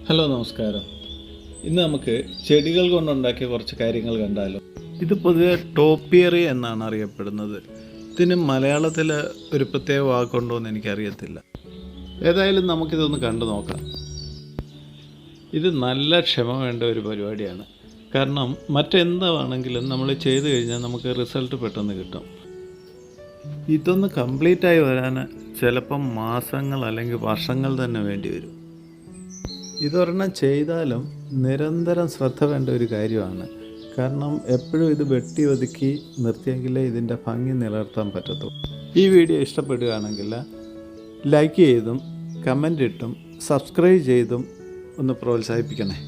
Hello, നമസ്കാരം. ഇന്ന് നമുക്ക് ചെടികൾ കൊണ്ടുണ്ടാക്കിയ കുറച്ച് കാര്യങ്ങൾ കണ്ടാലോ. ഇത് പൊതുവെ ടോപ്പിയറി എന്നാണ് അറിയപ്പെടുന്നത്. ഇതിന് മലയാളത്തിൽ ഒരു പ്രത്യേക വാക്കുണ്ടോ എന്ന് എനിക്കറിയത്തില്ല. ഏതായാലും നമുക്കിതൊന്ന് കണ്ടു നോക്കാം. ഇത് നല്ല ക്ഷമ വേണ്ട ഒരു പരിപാടിയാണ്. കാരണം മറ്റെന്താണെങ്കിലും നമ്മൾ ചെയ്തു കഴിഞ്ഞാൽ നമുക്ക് റിസൾട്ട് പെട്ടെന്ന് കിട്ടും. ഇതൊന്ന് കംപ്ലീറ്റായി വരാൻ ചിലപ്പം മാസങ്ങൾ അല്ലെങ്കിൽ വർഷങ്ങൾ തന്നെ വേണ്ടി വരും. ഇതൊരെണ്ണം ചെയ്താലും നിരന്തരം ശ്രദ്ധ വേണ്ട ഒരു കാര്യമാണ്. കാരണം എപ്പോഴും ഇത് വെട്ടി ഒതുക്കി നിർത്തിയെങ്കിലേ ഇതിൻ്റെ ഭംഗി നിലനിർത്താൻ പറ്റത്തുള്ളൂ. ഈ വീഡിയോ ഇഷ്ടപ്പെടുകയാണെങ്കിൽ ലൈക്ക് ചെയ്തും കമൻ്റ് ഇട്ടും സബ്സ്ക്രൈബ് ചെയ്തും ഒന്ന് പ്രോത്സാഹിപ്പിക്കണേ.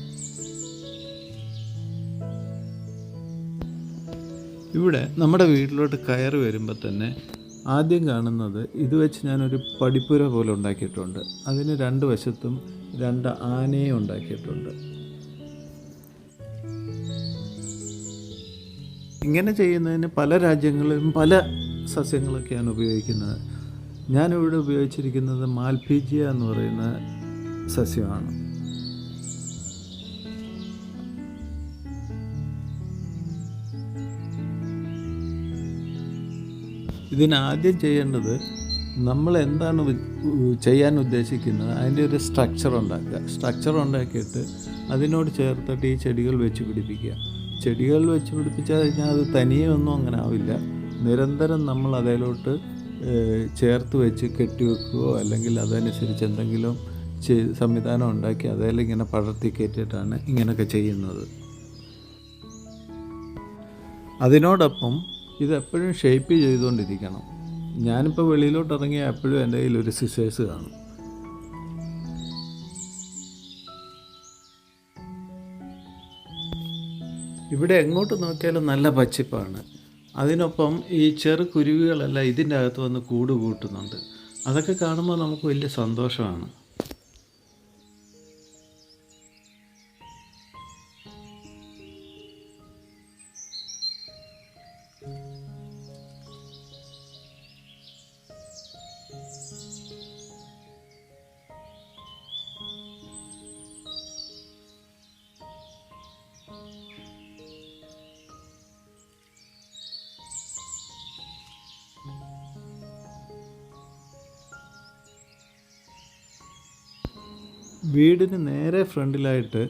ഇവിടെ നമ്മുടെ വീട്ടിലോട്ട് കയറി വരുമ്പോൾ തന്നെ ആദ്യം കാണുന്നത് ഇത് വെച്ച് ഞാനൊരു പടിപ്പുര പോലെ ഉണ്ടാക്കിയിട്ടുണ്ട്. അതിന് രണ്ട് വശത്തും 2 ആനയും ഉണ്ടാക്കിയിട്ടുണ്ട്. ഇങ്ങനെ ചെയ്യുന്നതിന് പല രാജ്യങ്ങളിലും പല സസ്യങ്ങളൊക്കെയാണ് ഉപയോഗിക്കുന്നത്. ഞാനിവിടെ ഉപയോഗിച്ചിരിക്കുന്നത് മാൽപീജിയ എന്ന് പറയുന്ന സസ്യമാണ്. ഇതിനാദ്യം ചെയ്യേണ്ടത് നമ്മൾ എന്താണ് ചെയ്യാൻ ഉദ്ദേശിക്കുന്നത് അതിൻ്റെ ഒരു സ്ട്രക്ചർ ഉണ്ടാക്കുക. സ്ട്രക്ചർ ഉണ്ടാക്കിയിട്ട് അതിനോട് ചേർത്തിട്ട് ഈ ചെടികൾ വെച്ച് പിടിപ്പിക്കുക. ചെടികൾ വെച്ച് പിടിപ്പിച്ചാൽ കഴിഞ്ഞാൽ അത് തനിയെ ഒന്നും അങ്ങനെ ആവില്ല. നിരന്തരം നമ്മൾ അതിലോട്ട് ചേർത്ത് വെച്ച് കെട്ടിവെക്കുകയോ അല്ലെങ്കിൽ അതനുസരിച്ച് എന്തെങ്കിലും സംവിധാനം ഉണ്ടാക്കി അതെല്ലാം ഇങ്ങനെ പടർത്തി കയറ്റിയിട്ടാണ് ഇങ്ങനെയൊക്കെ ചെയ്യുന്നത്. അതിനോടൊപ്പം ഇതെപ്പോഴും ഷേപ്പ് ചെയ്തുകൊണ്ടിരിക്കണം. ഞാനിപ്പോൾ വെളിയിലോട്ട് ഇറങ്ങിയാൽ എപ്പോഴും എൻ്റെ കയ്യിൽ ഒരു സിസേഴ്സ് കാണും. ഇവിടെ എങ്ങോട്ട് നോക്കിയാലും നല്ല പച്ചപ്പാണ്. അതിനൊപ്പം ഈ ചെറു കുരുവികളെല്ലാം ഇതിൻ്റെ അകത്ത് വന്ന് കൂട് കൂട്ടുന്നുണ്ട്. അതൊക്കെ കാണുമ്പോൾ നമുക്ക് വലിയ സന്തോഷമാണ്. വീടിന് നേരെ ഫ്രണ്ടിലായിട്ട്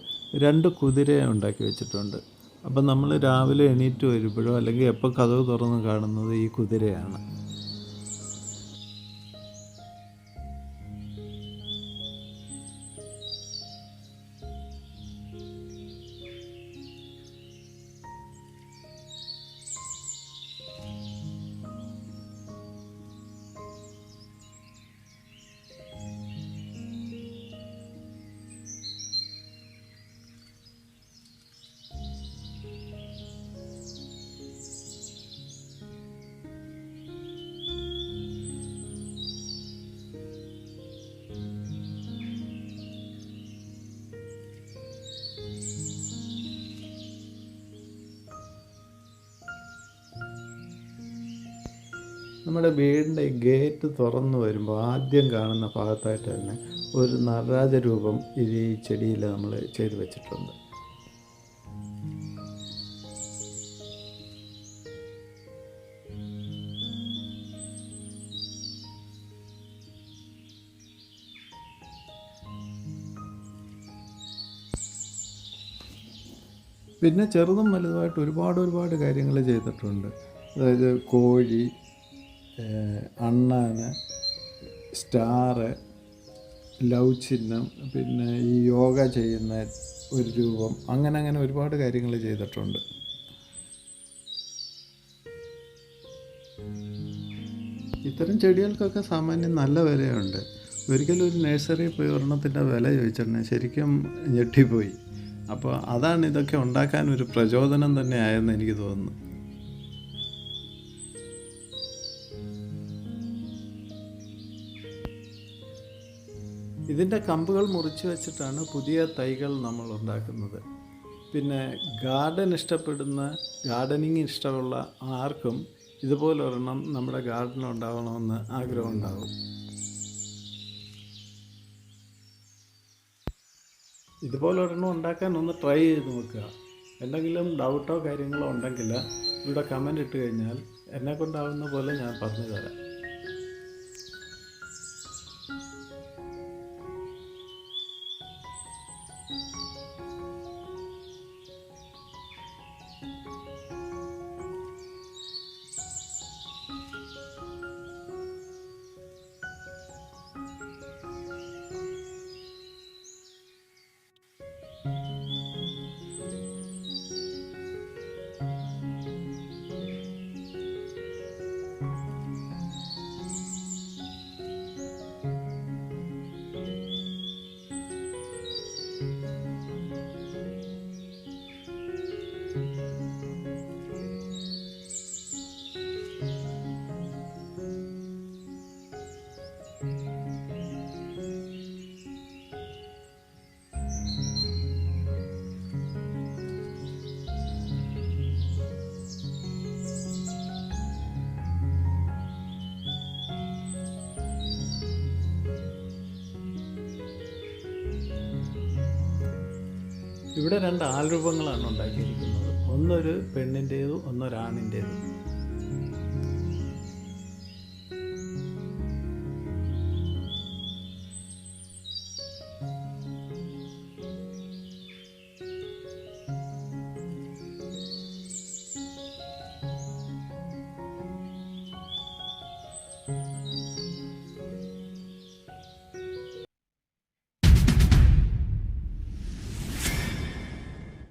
2 കുതിരയെ ഉണ്ടാക്കി വെച്ചിട്ടുണ്ട്. അപ്പം നമ്മൾ രാവിലെ എണീറ്റ് വരുമ്പോഴോ അല്ലെങ്കിൽ എപ്പോൾ കതവ് തുറന്ന് കാണുന്നത് ഈ കുതിരയാണ്. നമ്മുടെ വീടിൻ്റെ ഗേറ്റ് തുറന്നു വരുമ്പോൾ ആദ്യം കാണുന്ന ഭാഗത്തായിട്ട് തന്നെ ഒരു നടരാജ രൂപം ഈ ചെടിയിൽ നമ്മൾ ചെയ്തു വെച്ചിട്ടുണ്ട്. പിന്നെ ചെറുതും വലുതുമായിട്ട് ഒരുപാട് കാര്യങ്ങൾ ചെയ്തിട്ടുണ്ട്. അതായത് കോഴി, അണ്ണാന്, സ്റ്റാറ്, ലവ് ചിഹ്നം, പിന്നെ ഈ യോഗ ചെയ്യുന്ന ഒരു രൂപം, അങ്ങനെ ഒരുപാട് കാര്യങ്ങൾ ചെയ്തിട്ടുണ്ട്. ഇത്തരം ചെടികൾക്കൊക്കെ സാമാന്യം നല്ല വിലയുണ്ട്. ഒരിക്കലും ഒരു നഴ്സറിയിൽ പോയി ഒരെണ്ണത്തിൻ്റെ വില ചോദിച്ചിട്ടുണ്ടെങ്കിൽ ശരിക്കും ഞെട്ടിപ്പോയി. അപ്പോൾ അതാണ് ഇതൊക്കെ ഉണ്ടാക്കാൻ ഒരു പ്രചോദനം തന്നെ ആയെന്ന് എനിക്ക് തോന്നുന്നു. ഇതിൻ്റെ കമ്പുകൾ മുറിച്ച് വെച്ചിട്ടാണ് പുതിയ തൈകൾ നമ്മൾ ഉണ്ടാക്കുന്നത്. പിന്നെ ഗാർഡനിങ് ഇഷ്ടമുള്ള ആർക്കും ഇതുപോലെ ഒരെണ്ണം നമ്മുടെ ഗാർഡനിൽ ഉണ്ടാവണമെന്ന് ആഗ്രഹമുണ്ടാകും. ഇതുപോലെ ഒരെണ്ണം ഉണ്ടാക്കാൻ ഒന്ന് ട്രൈ ചെയ്ത് നോക്കുക. എന്തെങ്കിലും ഡൗട്ടോ കാര്യങ്ങളോ ഉണ്ടെങ്കിൽ ഇവിടെ കമൻ്റ് ഇട്ട് കഴിഞ്ഞാൽ എന്നെക്കൊണ്ടാവുന്ന പോലെ ഞാൻ പറഞ്ഞു തരാം. ഇവിടെ 2 ആൾരൂപങ്ങളാണ് ഉണ്ടാക്കിയിരിക്കുന്നത്. ഒന്നൊരു പെണ്ണിൻ്റേതും ഒന്നൊരാണിൻ്റേതും.